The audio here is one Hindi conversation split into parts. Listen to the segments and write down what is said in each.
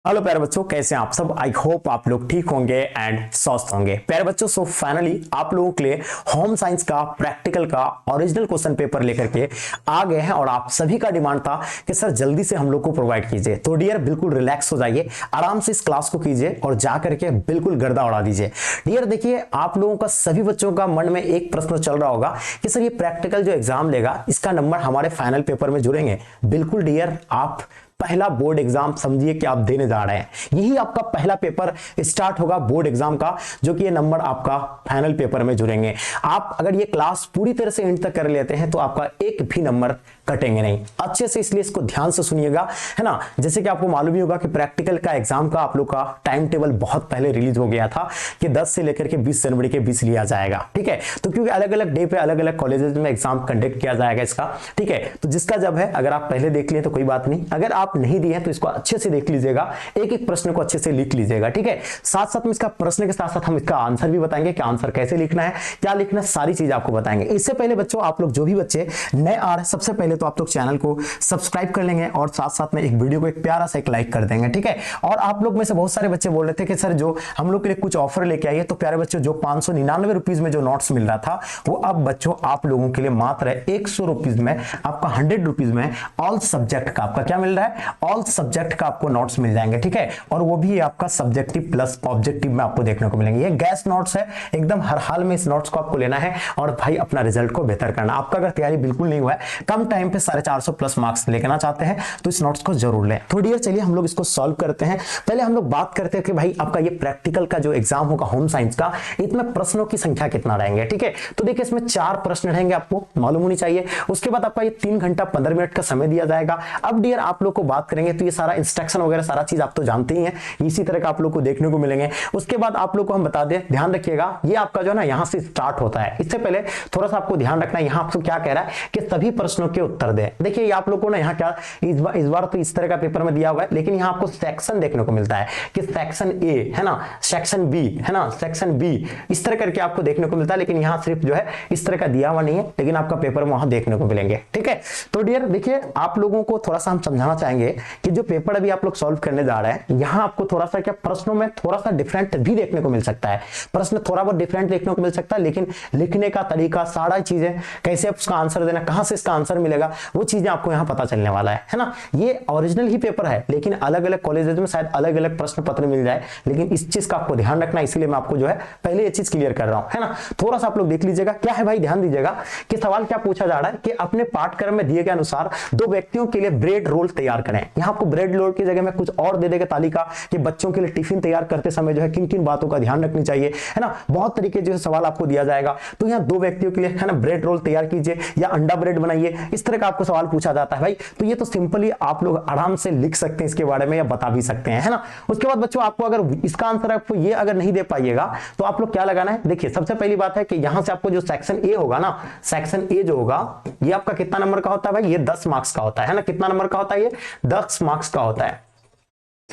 हेलो प्यारे बच्चों, कैसे हैं आप सब। आई होप आप लोग ठीक होंगे एंड स्वस्थ होंगे। प्यारे बच्चों, सो फाइनली आप लोगों के लिए होम साइंस का प्रैक्टिकल का ओरिजिनल क्वेश्चन पेपर लेकर के आ गए हैं और आप सभी का डिमांड था कि सर जल्दी से हम लोग को प्रोवाइड कीजिए। तो डियर बिल्कुल रिलैक्स हो जाइए, आराम से इस क्लास को कीजिए और जा करके बिल्कुल गर्दा उड़ा दीजिए। डियर देखिए, आप लोगों का सभी बच्चों का मन में एक प्रश्न चल रहा होगा कि सर ये प्रैक्टिकल जो एग्जाम लेगा इसका नंबर हमारे फाइनल पेपर में जुड़ेंगे। बिल्कुल डियर, आप पहला बोर्ड एग्जाम समझिए कि आप देने जा रहे हैं। यही आपका पहला पेपर स्टार्ट होगा बोर्ड एग्जाम का, जो कि ये नंबर आपका फाइनल पेपर में जुड़ेंगे। आप अगर ये क्लास पूरी तरह से एंड तक कर लेते हैं तो आपका एक भी नंबर कटेंगे नहीं। अच्छे से इसलिए इसको ध्यान से सुनिएगा, है ना। जैसे कि आपको मालूम ही होगा कि प्रैक्टिकल का एग्जाम का आप लोग का टाइम टेबल बहुत पहले रिलीज हो गया था कि 10 से लेकर के 20 जनवरी के बीच लिया जाएगा, ठीक है। तो क्योंकि अलग अलग डे पे अलग अलग कॉलेजेस में एग्जाम कंडक्ट किया जाएगा इसका, ठीक है। तो जिसका जब है, अगर आप पहले देख लिए तो कोई बात नहीं, अगर आप नहीं दिए हैं तो इसको अच्छे से देख लीजिएगा, एक एक प्रश्न को अच्छे से लिख लीजिएगा, ठीक है। साथ साथ में इसका प्रश्न के साथ साथ हम इसका आंसर भी बताएंगे कि आंसर कैसे लिखना है, क्या लिखना है, सारी चीज आपको बताएंगे। इससे पहले बच्चों, आप लोग जो भी बच्चे नए आ रहे हैं, सबसे पहले तो आप लोग चैनल को सब्सक्राइब कर लेंगे और साथ साथ में एक वीडियो को एक प्यारा सा एक लाइक कर देंगे, ठीक है। और आप लोग में से बहुत सारे बच्चे बोल रहे थे कि सर जो हम लोग के लिए कुछ ऑफर लेके आइए। तो प्यारे बच्चों, जो 599 रुपीज में जो नोट्स मिल रहा था वो अब बच्चों आप लोगों के लिए मात्र 100 रुपीज में, आपका 100 रुपीज में ऑल सब्जेक्ट का आपका क्या मिल रहा है, ऑल सब्जेक्ट का आपको नोट्स मिल जाएंगे, ठीक है। और वो भी आपका सब्जेक्टिव प्लस ऑब्जेक्टिव में आपको देखने को मिलेंगे। ये गैस नोट्स है, एकदम हर हाल में इस नोट्स को आपको लेना है और भाई अपना रिजल्ट को बेहतर करना। आपका अगर तैयारी बिल्कुल नहीं हुआ है, कम टाइम पे 450 प्लस मार्क्स लेना चाहते हैं तो इस नोट्स को जरूर लें। थोड़ी देर चलिए हम लोग इसको सॉल्व करते हैं। पहले हम लोग बात करते हैं कि भाई आपका ये प्रैक्टिकल का जो एग्जाम होगा होम साइंस का, इसमें प्रश्नों की संख्या कितना रहेंगे, ठीक है। तो देखिए इसमें 4 प्रश्न रहेंगे, आपको मालूम होनी चाहिए। उसके बाद आपका ये 3 घंटा 15 मिनट का समय दिया जाएगा। अब डियर आप लोग को बात करेंगे तो ये सारा इंस्ट्रक्शन वगैरह सारा चीज आप तो जानते ही हैं, इसी तरह का आप लोग को देखने को मिलेंगे। उसके बाद आप लोग को हम बता दें, ध्यान रखिएगा, ये आपका जो है ना यहाँ से स्टार्ट होता है। इससे पहले थोड़ा सा आपको ध्यान रखना है, यहाँ आपको क्या कह रहा है कि सभी प्रश्नों के उत्तर दें। देखिए आप लोग को ना यहाँ क्या इस बार तो इस तरह का पेपर में दिया हुआ है, लेकिन यहाँ आपको सेक्शन देखने को मिलता है कि सेक्शन ए है ना, सेक्शन बी है ना, सेक्शन बी, इस तरह करके आपको देखने को मिलता है। लेकिन यहाँ सिर्फ जो है इस तरह का दिया हुआ नहीं है, लेकिन आपका पेपर में वहां देखने को मिलेंगे, ठीक है। तो डियर देखिए, आप लोगों को थोड़ा सा हम समझाना चाहेंगे कि जो पेपर अभी आप लोग सॉल्व करने जा रहे हैं, यहाँ आपको थोड़ा सा क्या प्रश्नों में थोड़ा सा डिफरेंट भी देखने को मिल सकता है। प्रश्न थोड़ा बहुत डिफरेंट देखने को मिल सकता है, लेकिन लिखने का तरीका, सारा चीजें, कैसे उसका आंसर देना, कहां से इसका आंसर मिलेगा, वो चीजें आपको यहाँ पता चलने वाला है ना। ये ओरिजिनल ही पेपर है, लेकिन अलग अलग कॉलेजेस में शायद अलग अलग प्रश्न पत्र मिल जाए, लेकिन इस चीज का आपको ध्यान रखना, इसलिए मैं आपको जो है पहले ये चीज क्लियर कर रहा हूं, है ना। थोड़ा सा आप लोग देख लीजिएगा क्या है भाई, ध्यान दीजिएगा कि सवाल क्या पूछा जा रहा है कि अपने पाठ्यक्रम में दिए गए अनुसार 2 व्यक्तियों के लिए ब्रेड रोल तैयार करें। यहाँ आपको ब्रेड रोल की जगह में कुछ और दे देगा तालिका कि बच्चों के लिए टिफिन तैयार करते समय जो है किन किन बातों का ध्यान रखनी चाहिए, है ना। बहुत तरीके जो सवाल आपको दिया जाएगा। तो यहाँ 2 व्यक्तियों के लिए है ना ब्रेड रोल तैयार कीजिए या अंडा ब्रेड बनाइए, इस तरह का आपको सवाल पूछा जाता है भाई। तो ये तो सिंपली आप लोग आराम से लिख सकते हैं इसके बारे में या बता भी सकते हैं, है ना। उसके बाद बच्चों आपको अगर इसका आंसर आपको ये अगर नहीं दे पाइएगा तो आप लोग क्या लगाना है, देखिए सबसे पहली बात है कि यहां से आपको जो सेक्शन ए होगा ना, सेक्शन ए जो होगा ये आपका कितना नंबर का होता है भाई, ये 10 मार्क्स का होता है ना। कितना नंबर का होता है, ये 10 मार्क्स का होता है।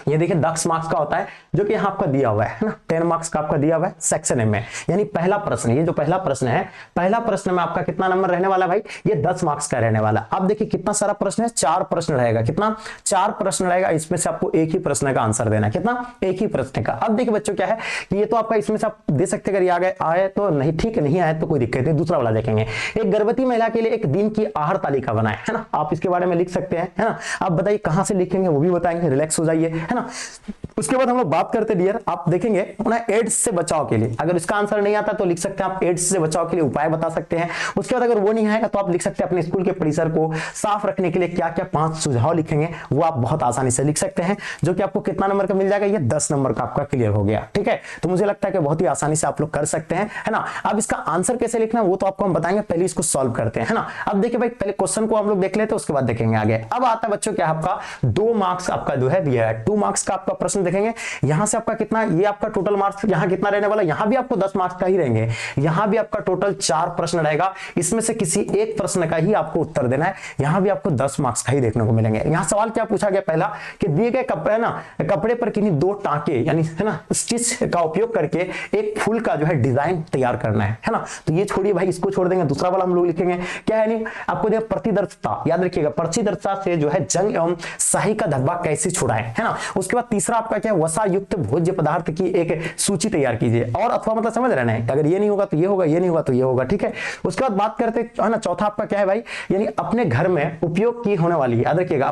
ये देखिए 10 मार्क्स का होता है, जो कि यहाँ आपका दिया हुआ है ना, 10 मार्क्स का आपका दिया हुआ है सेक्शन ए में। यानी पहला प्रश्न, ये जो पहला प्रश्न है, पहला प्रश्न में आपका कितना नंबर रहने वाला भाई, ये 10 मार्क्स का रहने वाला। अब देखिए कितना सारा प्रश्न है, 4 प्रश्न रहेगा। कितना, 4 प्रश्न रहेगा। इसमें से आपको एक ही प्रश्न का आंसर देना है। कितना, एक ही प्रश्न का। अब देखिए बच्चों क्या है कि ये तो आपका इसमें से आप दे सकते, अगर ये आए तो नहीं, ठीक है, नहीं आए तो कोई दिक्कत नहीं। दूसरा वाला देखेंगे, एक गर्भवती महिला के लिए एक दिन की आहार तालिका बनाए, है ना। आप इसके बारे में लिख सकते हैं, है ना। आप बताइए कहां से लिखेंगे वो भी बताएंगे, रिलैक्स हो जाइए, है ना। उसके बाद हम लोग बात करते डियर, आप देखेंगे एड्स से बचाव के लिए, अगर इसका आंसर नहीं आता तो लिख सकते हैं आप एड्स से बचाव के लिए उपाय बता सकते हैं। उसके बाद अगर वो नहीं आएगा तो आप लिख सकते हैं अपने स्कूल के परिसर को साफ रखने के लिए क्या क्या 5 सुझाव लिखेंगे, वो आप बहुत आसानी से लिख सकते हैं, जो कि आपको कितना नंबर का मिल जाएगा, ये 10 नंबर का आपका क्लियर हो गया, ठीक है। तो मुझे लगता है कि बहुत ही आसानी से आप लोग कर सकते हैं, है ना। अब इसका आंसर कैसे लिखना वो तो आपको हम बताएंगे, पहले इसको सॉल्व करते हैं, है ना। अब देखिए भाई पहले क्वेश्चन को हम लोग देख लेते हैं, उसके बाद देखेंगे आगे। अब आता है बच्चों क्या आपका 2 मार्क्स आपका जो है दिया है, 2 मार्क्स का आपका प्रश्न देखेंगे यहां से आपका कितना, ये आपका टोटल मार्क्स यहां कितना रहने वाला, यहां भी आपको 10 मार्क्स का ही रहेंगे, यहां भी आपका टोटल 4 प्रश्न रहेगा, इसमें से किसी एक प्रश्न का ही आपको उत्तर देना है, यहां भी आपको 10 मार्क्स का ही देखने को मिलेंगे। यहां सवाल क्या पूछा गया पहला कि दिए गए कपड़े ना कपड़े पर किन्हीं 2 टांके यानी है ना स्टिच का उपयोग करके एक फूल का जो है डिजाइन तैयार करना है ना। तो ये छोड़िए भाई, इसको छोड़ देंगे, दूसरा वाला हम लोग लिखेंगे क्या है, नहीं आपको देखिए प्रतिदर्शता, याद रखिएगा प्रतिदर्शता से जो है जंग एवं शाही का धब्बा कैसे छुड़ाएं, है ना। उसके बाद तीसरा आपका क्या है, वसा युक्त भोज्य पदार्थ की एक सूची तैयार कीजिए, और अथवा मतलब समझ रहे हैं, अगर ये नहीं होगा तो ये होगा, ये नहीं होगा तो ये होगा, ठीक है। उसके बाद बात करते है ना, चौथा आपका क्या है भाई, यानी अपने घर में उपयोग की होने वाली, याद रखिएगा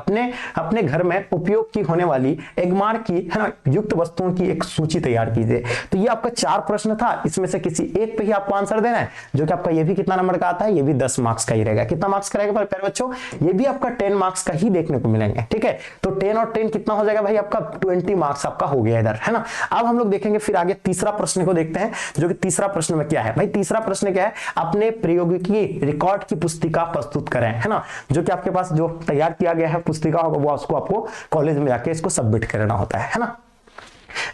अपने घर में उपयोग की होने वाली एगमार की है ना युक्त वस्तुओं की एक सूची तैयार कीजिए। तो ये आपका 4 प्रश्न था, इसमें से किसी एक पे ही आपको आंसर देना है, जो कि आपका ये भी कितना नंबर का आता है, ये भी 10 मार्क्स का ही रहेगा। कितना मार्क्स का रहेगा प्यारे बच्चों, ये भी आपका 10 मार्क्स का ही देखने को मिलेंगे, ठीक है। तो 10 और 10 कितना हो जाएगा भाई, आपका 20 मार्क्स आपका हो गया इधर, है ना। अब हम लोग देखेंगे फिर आगे तीसरा प्रश्न को देखते हैं, जो कि तीसरा प्रश्न में क्या है भाई, तीसरा प्रश्न क्या है, अपने प्रयोगिकी रिकॉर्ड की पुस्तिका प्रस्तुत करें, है ना। जो कि आपके पास जो तैयार किया गया है पुस्तिका होगा, वो उसको आपको कॉलेज में जाके इसको सबमिट करना होता है ना।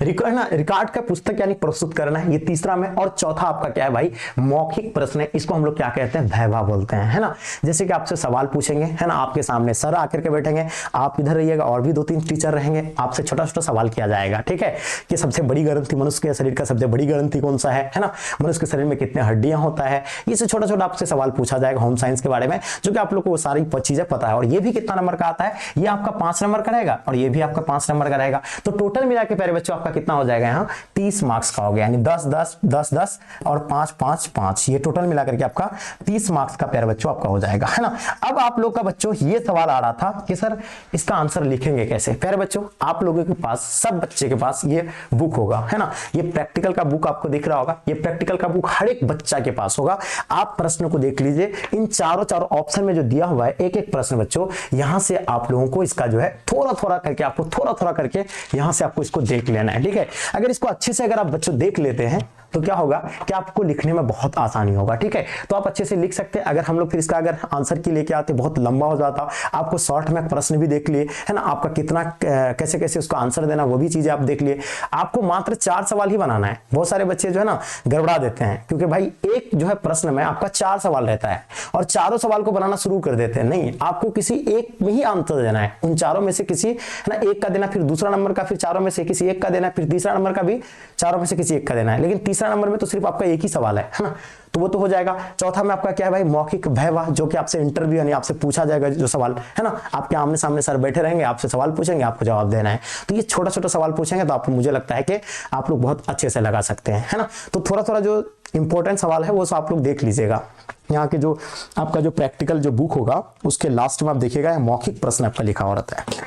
रिकॉर्ड का पुस्तक यानी प्रस्तुत करना है, ये तीसरा में। और चौथा आपका क्या है भाई, मौखिक प्रश्न है, इसको हम लोग क्या कहते हैं, वैवा बोलते हैं, है ना। जैसे कि आपसे सवाल पूछेंगे, है ना, आपके सामने सर आकर के बैठेंगे, आप इधर रहिएगा और भी 2-3 टीचर रहेंगे, आपसे छोटा छोटा सवाल किया जाएगा, ठीक है, कि सबसे बड़ी ग्रंथि, मनुष्य के शरीर का सबसे बड़ी ग्रंथि कौन सा है ना, मनुष्य के शरीर में कितने हड्डियां होता है, ये से छोटा छोटा आपसे सवाल पूछा जाएगा होम साइंस के बारे में, जो कि आप लोग को वो सारी चीजें पता है। और ये भी कितना नंबर का आता है, ये आपका 5 नंबर का रहेगा, और ये भी आपका 5 नंबर का रहेगा। तो टोटल मिला के प्यारे बच्चों आपका कितना हो जाएगा, यहाँ 30 मार्क्स का हो गया, यानी 10 10 10 10 और 5 5 5, ये टोटल मिलाकर के आपका 30 मार्क्स का प्यारे बच्चों आपका हो जाएगा, है ना। अब आप लोग का बच्चों ये सवाल आ रहा था कि सर इसका आंसर लिखेंगे कैसे। प्यारे बच्चों आप लोगों के पास, सब बच्चे के पास ये बुक होगा, है ना, ये प्रैक्टिकल का बुक आपको दिख रहा होगा, ये प्रैक्टिकल का बुक हर एक बच्चा के पास होगा। आप प्रश्न को देख लीजिए, इन चारों ऑप्शन में जो दिया हुआ है एक एक प्रश्न बच्चों, यहां से आप लोगों को इसका जो है थोड़ा थोड़ा करके आपको थोड़ा थोड़ा करके यहां से आपको इसको देख लेना है, ठीक है। अगर इसको अच्छे से अगर आप बच्चों देख लेते हैं तो क्या होगा कि आपको लिखने में बहुत आसानी होगा, ठीक है। तो आप अच्छे से लिख सकते हैं। अगर हम लोग फिर इसका अगर आंसर की लेके आते बहुत लंबा हो जाता, आपको शॉर्ट में प्रश्न भी देख लिए, है ना, आपका कितना कैसे कैसे उसका आंसर देना वो भी चीजें आप देख लिए। आपको मात्र 4 सवाल ही बनाना है। बहुत सारे बच्चे जो है ना गड़बड़ा देते हैं, क्योंकि भाई एक जो है प्रश्न में आपका 4 सवाल रहता है और चारों सवाल को बनाना शुरू कर देते हैं। नहीं, आपको किसी एक में ही आंसर देना है, उन चारों में से किसी, है ना, एक का देना, फिर दूसरा नंबर का, फिर चारों में से किसी एक का देना, फिर तीसरा नंबर का भी चारों में से किसी एक का देना है। लेकिन तीसरा नंबर में तो सिर्फ आपका एक ही सवाल है ना, तो वो तो हो जाएगा। चौथा में आपका क्या है भाई, मौखिक वैवा, जो कि आपसे इंटरव्यू यानी आपसे पूछा जाएगा जो सवाल, है ना, आपके आमने सामने सर बैठे रहेंगे, आपसे सवाल पूछेंगे, आपको जवाब देना है। तो ये छोटा छोटा सवाल पूछेंगे, तो आप, मुझे लगता है कि आप लोग बहुत अच्छे से लगा सकते हैं, है ना। तो थोड़ा थोड़ा जो इंपॉर्टेंट सवाल है वो सब आप लोग देख लीजिएगा। यहाँ के जो आपका जो प्रैक्टिकल जो बुक होगा उसके लास्ट में आप देखिएगा मौखिक प्रश्न आपका लिखा हुआ रहता है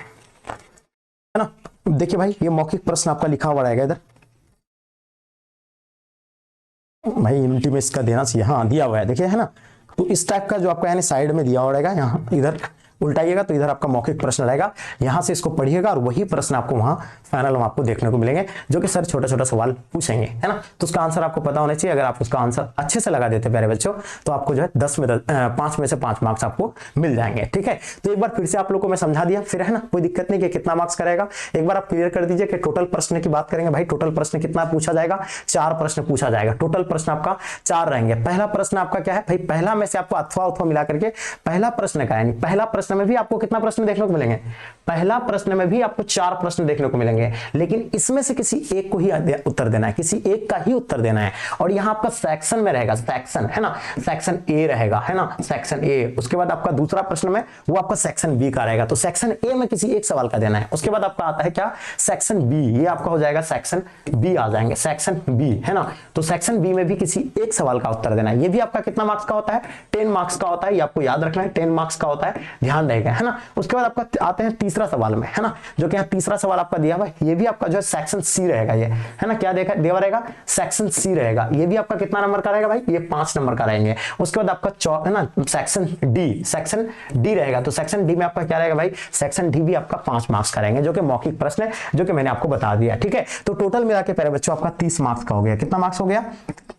ना। देखिए भाई ये मौखिक प्रश्न आपका लिखा हुआ रहेगा इधर, भाई यूनिटी में इसका देना चाहिए, हाँ दिया हुआ है देखिए, है ना। तो इस टाइप का जो आपका यानी साइड में दिया हुआ रहेगा, यहाँ इधर उल्टाइएगा तो इधर आपका मौखिक प्रश्न रहेगा, यहां से इसको पढ़िएगा और वही प्रश्न आपको वहां फाइनल में आपको देखने को मिलेंगे, जो कि सर छोटा छोटा सवाल पूछेंगे, है ना। तो उसका आंसर आपको पता होना चाहिए। अगर आप उसका आंसर अच्छे से लगा देते प्यारे बच्चों, तो आपको जो है 5 में से 5 मार्क्स आपको मिल जाएंगे, ठीक है। तो एक बार फिर से आप लोगों को मैं समझा दिया, फिर है ना कोई दिक्कत नहीं कि कितना मार्क्स करेगा, एक बार आप क्लियर कर दीजिए कि टोटल प्रश्न की बात करेंगे। भाई टोटल प्रश्न कितना पूछा जाएगा, 4 प्रश्न पूछा जाएगा, टोटल प्रश्न आपका 4 रहेंगे। पहला प्रश्न आपका क्या है भाई, पहला में से आपको अथवा मिला करके पहला प्रश्न का, यानी पहला प्रश्न में भी आपको कितना प्रश्न देखने को मिलेंगे, पहला प्रश्न में भी आपको 4 प्रश्न देखने को मिलेंगे, लेकिन इसमें से किसी एक को ही उत्तर देना है, किसी एक का ही उत्तर देना है। और यहां आपका सेक्शन में रहेगा, सेक्शन है ना, सेक्शन ए रहेगा, है ना, सेक्शन ए। उसके बाद आपका दूसरा प्रश्न में वो आपका सेक्शन बी का रहेगा, तो सेक्शन ए में किसी एक सवाल का देना है। उसके बाद आपका आता है क्या, सेक्शन बी, ये आपका हो जाएगा सेक्शन बी आ जाएंगे, सेक्शन बी, है ना। तो सेक्शन बी में भी किसी एक सवाल का उत्तर देना है। ये भी आपका कितना मार्क्स का होता है, 10 मार्क्स का होता है, ये आपको याद रखना है, 10 मार्क्स का होता है, ध्यान रहेगा, है ना। उसके बाद आपका आते हैं तीसरा सवाल में, है ना, जो कि यहाँ तीसरा सवाल आपका दिया हुआ है, ये भी आपका जो है सेक्शन सी रहेगा, ये है ना, क्या देखा देवा रहेगा, सेक्शन सी रहेगा। ये भी आपका कितना नंबर का रहेगा भाई, ये 5 नंबर का रहेंगे। उसके बाद आपका है ना सेक्शन डी, सेक्शन डी रहेगा, तो सेक्शन डी में आपका क्या रहेगा भाई, सेक्शन डी भी आपका 5 मार्क्स का रहेंगे, जो कि मौखिक प्रश्न है, जो कि मैंने आपको बता दिया, ठीक है। तो टोटल मिला के प्यारे बच्चों आपका 30 मार्क्स का हो गया। कितना मार्क्स हो गया,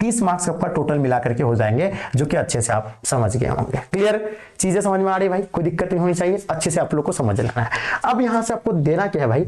30 मार्क्स आपका टोटल मिला करके हो जाएंगे, जो कि अच्छे से आप समझ गए होंगे। क्लियर, चीजें समझ में आ रही भाई, कोई दिक्कत नहीं होनी चाहिए, अच्छे से आप लोग को समझ लेना है। अब यहां से आपको देना क्या है भाई,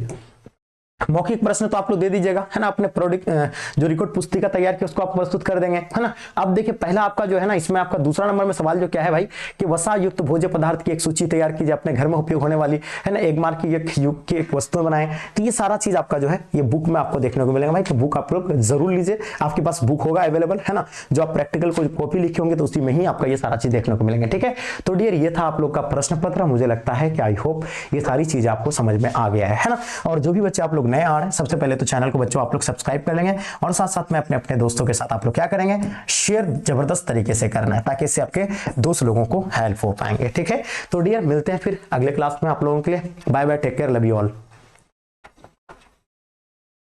मौखिक प्रश्न तो आप लोग दे दीजिएगा, है ना, अपने प्रोडक्ट जो रिकॉर्ड पुस्तिका तैयार की उसको आप प्रस्तुत कर देंगे, है ना। अब देखिए पहला आपका जो है ना, इसमें आपका दूसरा नंबर में सवाल जो क्या है भाई कि वसा युक्त भोज्य पदार्थ की एक सूची तैयार कीजिए, अपने घर में उपयोग होने वाली, है ना, एक मार्क की एक युग की एक वस्तु बनाए। तो ये सारा चीज आपका जो है ये बुक में आपको देखने को मिलेगा भाई। तो बुक आप लोग जरूर लीजिए, आपके पास बुक होगा अवेलेबल, है ना, जो आप प्रैक्टिकल को कॉपी लिखे होंगे तो उसी में ही आपका ये सारा चीज देखने को मिलेंगे, ठीक है। तो डियर ये था आप लोग का प्रश्न पत्र। मुझे लगता है कि आई होप ये सारी चीज आपको समझ में आ गया है ना। और जो भी बच्चे आप लोग नए आ रहे हैं, सबसे पहले तो चैनल को बच्चों आप लोग सब्सक्राइब कर लेंगे और साथ साथ में अपने दोस्तों के साथ आप लोग क्या करेंगे, शेयर जबरदस्त तरीके से करना है, ताकि इससे आपके दोस्त लोगों को हेल्प हो पाएंगे, ठीक है। तो डियर मिलते हैं फिर अगले क्लास में आप लोगों के लिए। Bye bye, take care, love you all.